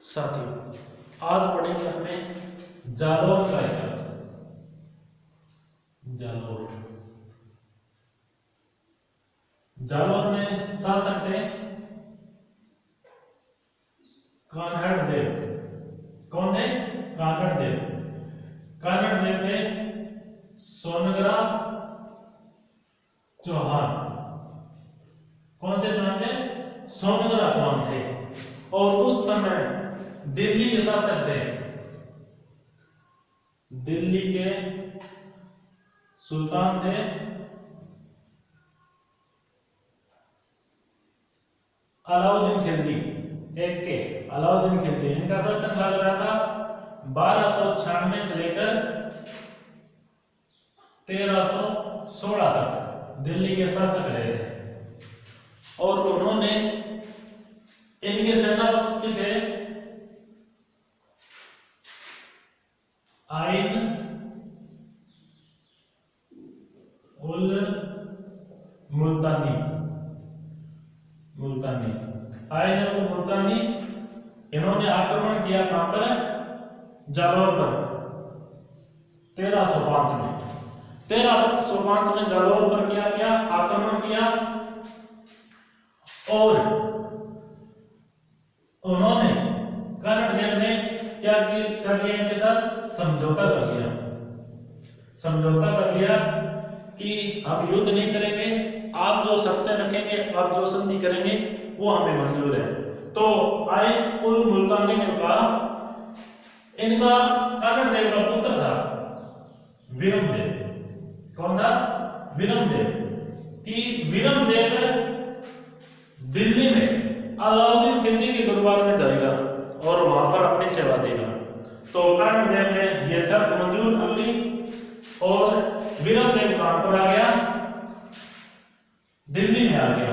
साथियों, आज पढ़ेंगे अपने जालौर का इतिहास। जालौर जालौर में शासक थे कान्हड़ देव। कौन थे? कान्हड़ देव। कान्हड़ देव थे सोनगरा चौहान। कौन से चौहान थे? सोनगरा चौहान थे। और उस समय दिल्ली के शासक थे, दिल्ली के सुल्तान थे अलाउद्दीन खिलजी। एक के अलाउद्दीन खिलजी, इनका शासनकाल रहा था 1296 से लेकर 1316 तक दिल्ली के शासक रहे थे। और उन्होंने, इनके सेनापति थे आइन उल मुल्तानी। आइन उल मुल्तानी, इन्होंने आक्रमण किया कहां पर? जालौर पर 1305 में। 1305 में जालौर पर क्या आक्रमण किया। और उन्होंने, कान्हड़ देव ने क्या कर लिया? इनके साथ समझौता कर लिया कि हम युद्ध नहीं करेंगे, आप जो शर्तें रखेंगे, आप जो संधि करेंगे वो हमें मंजूर है। तो आइन उल मुल्तानी ने कहा, इनका कान्हड़ देव का पुत्र था विरमदेव। कौन था? विरमदेव। कि विरमदेव दिल्ली में अलाउद्दीन खिलजी के दरबार में जाएगा और वहां पर अपनी सेवा देगा। तो कान्हड़ देव ने यह शर्त मंजूर कर ली और विरमदेव कहां पर आ गया? दिल्ली में आ गया।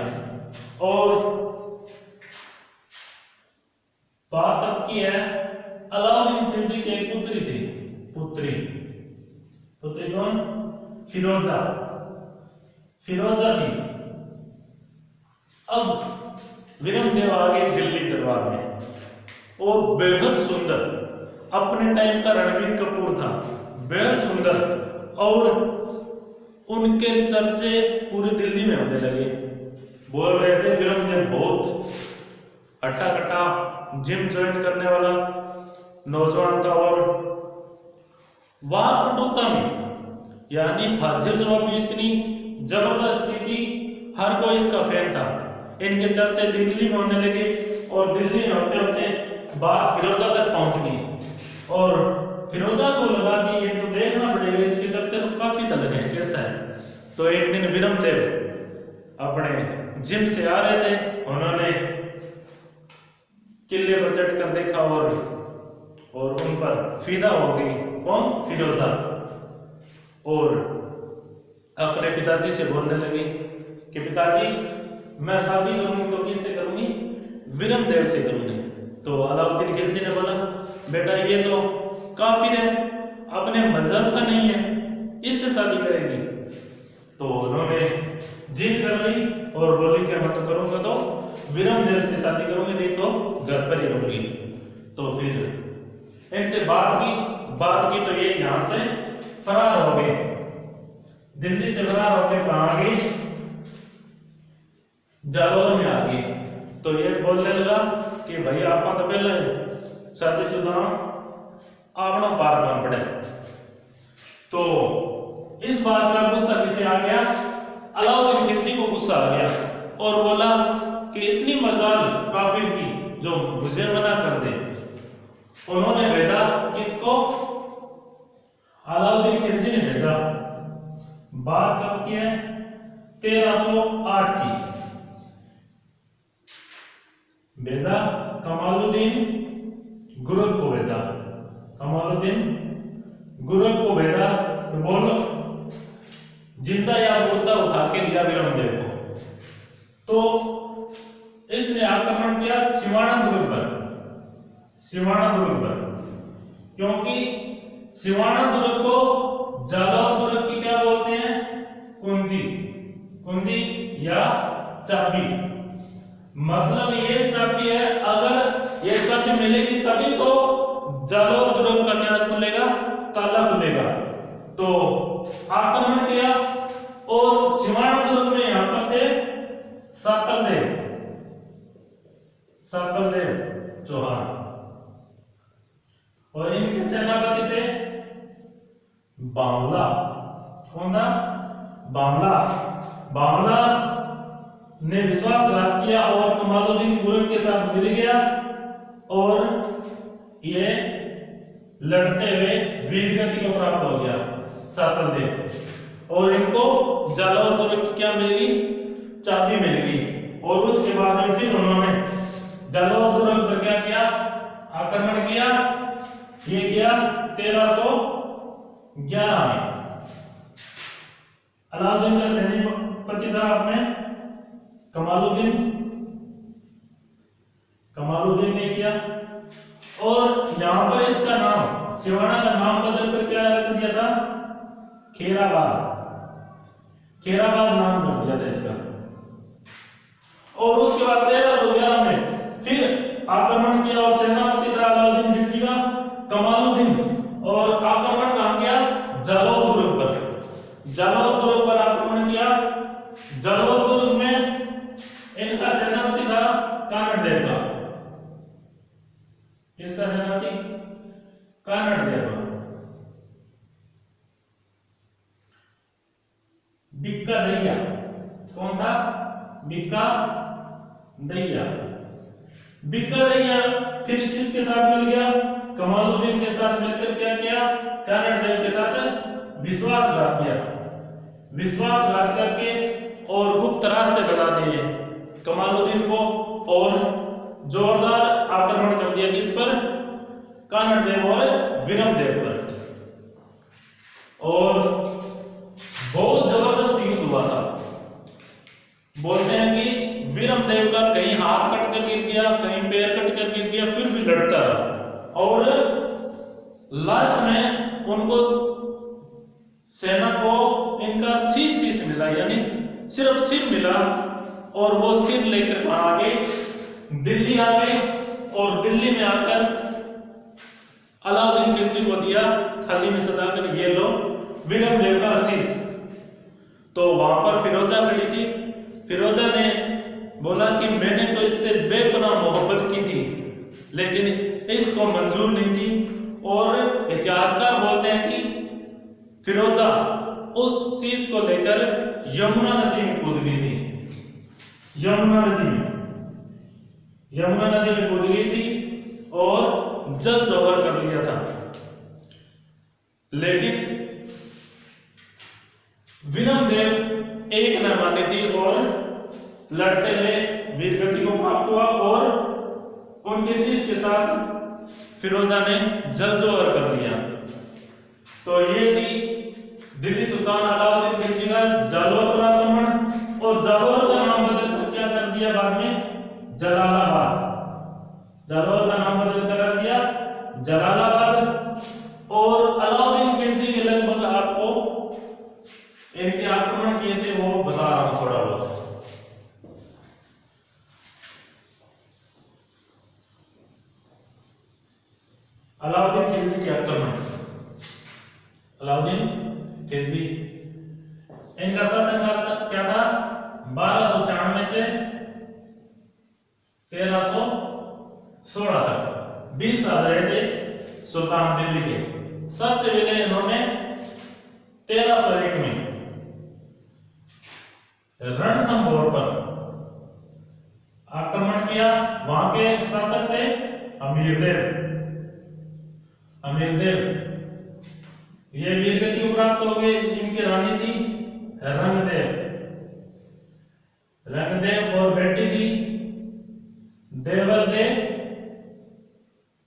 और बात अब की है, अलाउद्दीन खिलजी की एक पुत्री थी। पुत्री कौन? फिरोजा थी। अब विरमदेव आ गए दिल्ली दरबार में और बेहद सुंदर, अपने टाइम का रणबीर कपूर था, बेहद सुंदर। और उनके चर्चे पूरी दिल्ली में होने लगे। बोल रहे थे विरमदेव बहुत हट्टा कट्टा जिम ज्वाइन करने वाला नौजवान था। और वाक पटुता में, यानी हाजिर जवाबी इतनी जबरदस्त थी कि हर कोई इसका फैन था। इनके चर्चे दिल्ली में होने लगे और दिल्ली में होते होते बात फिरोजा तक पहुंच गई। और फिरोजा को लगा कि ये तो देखना पड़ेगा, इसके चर्चे तो काफी चल रहे हैं, कैसा है। तो एक दिन विरमदेव अपने जिम से आ रहे थे, उन्होंने किले पर चढ़कर देखा और उन पर फिदा हो गई। कौन? फिरोजा। और अपने पिताजी से बोलने लगी कि पिताजी, मैं शादी करूंगी तो किससे करूंगी? विरमदेव से करूंगी। तो अलाउद्दीन खिलजी ने बोला, बेटा ये तो काफिर है, अपने मजहब का नहीं है, इससे शादी करेंगी। तो उन्होंने जिद कर ली और बोली कि मैं तो करूंगा तो विरमदेव से शादी करूंगी, नहीं तो घर पर ही रहूंगी। तो फिर इनसे बात की तो ये यहां से फरार हो गए, दिल्ली से फरार होकर कहां गए? जालौर में आ गए। तो ये बोलने लगा कि भाई आप तो पहले शादीशुदा आपना पार कौन पड़े। तो इस बात का गुस्सा किसे आ गया? अलाउद्दीन खिलजी को गुस्सा आ गया और बोला कि इतनी मजाल काफिर की जो मुझे मना कर दे। उन्होंने भेजा किसको? अलाउद्दीन खिलजी ने भेजा। बात कब की है? 1308 की। भेजा कमालुद्दीन गुरग को भेजा। तो बोलो जिंदा या मुर्दा उठा के दिया विरमदेव को। तो इसने आक्रमण किया सिवाना दुर्ग पर, क्योंकि सिवाना दुर्ग को जालौर दुर्ग की क्या बोलते हैं? कुंजी या चाबी। मतलब ये चाबी है, अगर ये चाबी मिलेगी तभी तो जालौर दुर्ग का क्या खुलेगा, ताला खुलेगा। तो आक्रमण किया और सिवाना दुर्ग में यहां पर थे साकलदेव चौहान और इनके सेनापति थे बावला। कौन था? बावला ने विश्वासघात किया और कमालुद्दीन गुरु के साथ मिल गया और ये लड़ते हुए वीरगति को प्राप्त हो गया साकलदेव। और इनको जालौर दुर्ग की क्या मिल गई? चाबी मिल गई। और उसके बाद में फिर उन्होंने जालौर दुर्ग पर क्या किया? आक्रमण किया। ये किया 1311 में। अलाउद्दीन का सेनापति था अपने कमालुद्दीन ने किया। और यहां पर इसका नाम, सिवाना का नाम बदल कर क्या रख दिया था? खेराबाद नाम कर दिया था इसका। और उसके बाद 1311 में फिर आक्रमण किया और सेनापति था अलाउद्दीन खिलजी का कमालुद्दीन। और आक्रमण कहां किया? जालौर दुर्ग पर आक्रमण किया। जालौर दुर्ग में इनका सेनापति था कानड़देव का। किसका सेनापति? कानड़देव का। बिक्का दैया। कौन था? बिक्का दैया फिर किसके साथ मिल गया? कमालुद्दीन के साथ मिलकर क्या किया? कानड़देव के साथ विश्वासघात करके और गुप्त रास्ते बता दिए कमालुद्दीन को और जोरदार आक्रमण कर दिया। किस पर? कानड़देव और विरमदेव पर। और बहुत जबरदस्त युद्ध हुआ था। बोलते हैं कि विरमदेव का कहीं हाथ कट कर गिर गया, कहीं पैर कट कर गिर गया, फिर भी लड़ता रहा। और लास्ट में उनको सेना को इनका शीश मिला, यानी सिर्फ सिर मिला। और वो सिर लेकर आ गए, दिल्ली आ गए। और दिल्ली में आकर अलाउद्दीन खिलजी को दिया थाली में सजाकर, ये लो विरमदेव का शीश। तो वहां पर फिरोजा खड़ी थी। फिरोजा ने बोला कि मैंने तो इससे बेपनाह मोहब्बत की थी, लेकिन इसको मंजूर नहीं थी। और इतिहासकार बोलते हैं कि फिरोजा उस शीश को लेकर यमुना नदी में कूद गई थी। यमुना नदी में कूद गई थी और जल जौहर कर लिया था। लेकिन विरमदेव एक न मानी थी और लड़ते हुए वीरगति को प्राप्त हुआ। और उनके शीश के साथ फिरोजा ने जल जौहर कर लिया। तो ये थी दिल्ली सुल्तान अलाउद्दीन खिलजी का जालौर पर आक्रमण। और जालौर का नाम बदल कर क्या कर दिया बाद में? जलालाबाद। जालौर का नाम बदल कर रख दिया जलालाबाद। और अलाउद्दीन खिलजी के लगभग आपको इनके आक्रमण किए थे वो बता रहा हूं थोड़ा बहुत। अलाउद्दीन खिलजी के आक्रमण। अलाउद्दीन खिलजी इनका शासनकाल क्या था? 1296 से 1316 तक 20 साल रहे थे सुल्तान दिल्ली के। सबसे पहले इन्होंने 1301 में रणथंभौर पर आक्रमण किया। वहां के शासक थे अमीरदेव। ये वीरगति को प्राप्त हो गए। इनकी रानी थी रंगदेव और बेटी थी देवल देव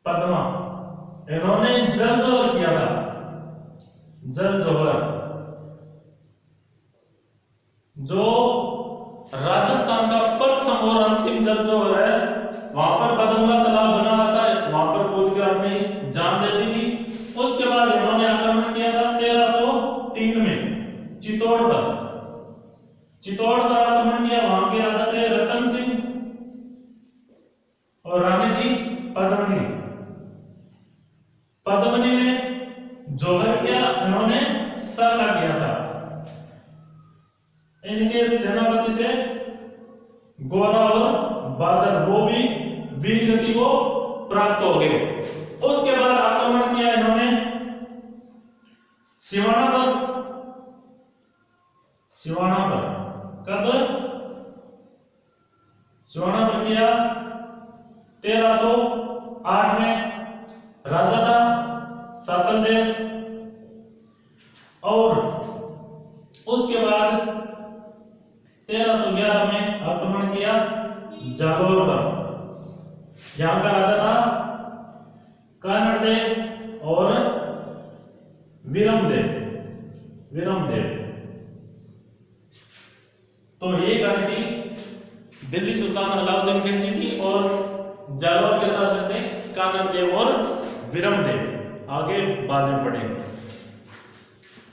पद्मा। इन्होंने जल जौहर किया था। जल जौहर जो राजस्थान का प्रथम और अंतिम जल जौहर है। वहां पर पद्मा तालाब बना हुआ था, वहां पर कूद कर अपनी जान दे दी थी। उसके बाद इन्होंने आक्रमण किया था 1303 में चित्तौड़ पर आक्रमण किया। वहां के राजा थे रतन सिंह और रानी थी पद्मिनी। गोरा और बादल वो भी वीर गति को प्राप्त हो गए। उसके बाद आक्रमण किया इन्होंने सिवाना पर। सिवाना पर कब? सिवाना पर किया 1308 में। राजा था सातलदेव। और उसके बाद 1311 में आक्रमण किया जालोर पर। यहां का राजा था कानड़देव और विरमदेव। तो ये कहानी थी दिल्ली सुल्तान अलाउद्दीन खिलजी की और जालोर के शासक थे कानड़देव और विरमदेव। आगे बाद में पढ़ेंगे।